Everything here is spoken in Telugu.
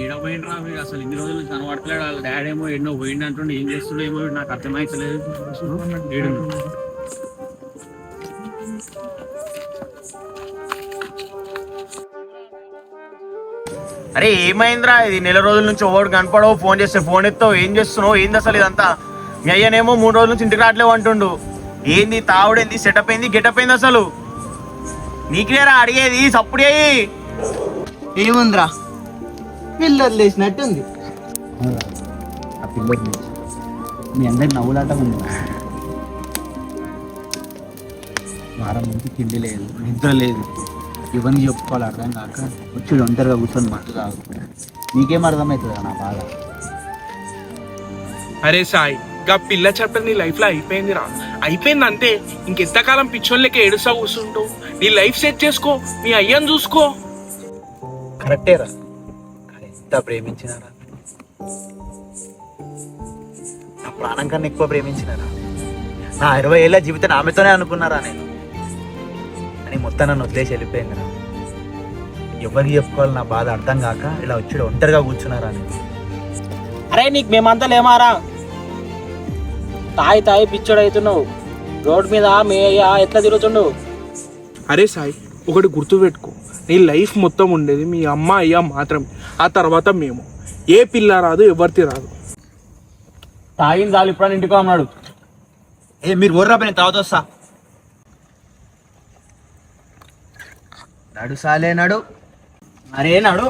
ఏడో పోయిండ్రా అసలు ఇన్ని రోజులు కనబడతలేడు. వాళ్ళ డాడీ ఏమో ఎన్నో పోయిండు అంటుండే, ఏం చేస్తుండో ఏమో నాకు అర్థమైతలేదు. ఏడు అరే ఏమైందిరా, ఇది నెల రోజుల నుంచి ఓడి కనపడవు, ఫోన్ చేస్తే ఫోన్ ఎత్తావు, ఏం చేస్తున్నావు, ఏంది అసలు ఇదంతా? మీ అయ్యనేమో 3 రోజుల నుంచి ఇంటికి రావట్లేవు అంటుండు. ఏంది తావుడేంది, సెటప్ ఏంది, గెటప్ ఏంది అసలు? నీకునేరా అడిగేది, సప్పుడు అయ్యి ఏముందిరా, పిల్లలు లేచినట్టుంది. ఆ పిల్లలు మీ అందరికి నవ్వులాట ఉంది. వారం నుంచి తిండి లేదు, నిద్ర లేదు, ఇవన్నీ చెప్పుకోవాలి అర్థం కాక వచ్చి ఒంటరిగా కూర్చొని మాట్లాడు. నీకేం అర్థమవుతుంది నా బాధ? అరే సాయి, గా పిల్ల చాప్టర్ నీ లైఫ్ లో అయిపోయిందిరా, అయిపోయింది అంతే. ఇంకెంతకాలం పిచ్చోన్ లెక్క ఏడుస్తా కూర్చుంటావు? నీ లైఫ్ సెట్ చేసుకో, మీ అయ్యని చూసుకో. కరెక్టేరా, ఎంత ప్రేమించినారా, నా ప్రాణం కన్నా ఎక్కువ ప్రేమించినారా. నా 20 ఏళ్ళ జీవితం ఆమెతోనే అనుకున్నారా నేను, అని మొత్తం నన్ను వదిలేసి వెళ్ళిపోయిందిరా. ఎవరికి చెప్పుకోవాలి నా బాధ అర్థం కాక ఇలా వచ్చి ఒంటరిగా కూర్చున్నారా నేను. అరే నీకు మేమంతా లేమారా, తాయి తాయి పిచ్చోడు అవుతున్నావు. రోడ్ మీద మీ అయ్యా ఎట్లా తిరుగుతుండవు? అరే సాయి, ఒకటి గుర్తుపెట్టుకో, నీ లైఫ్ మొత్తం ఉండేది మీ అమ్మ అయ్యా మాత్రమే. ఆ తర్వాత మేము. ఏ పిల్ల రాదు, ఎవరిది రాదు. తాగింది చాలు, ఇప్పుడు ఇంటికి అన్నాడు. మీరు ఊర్రా, నేను తర్వాత వస్తా. నడు సాలే నడు. అరే నాడు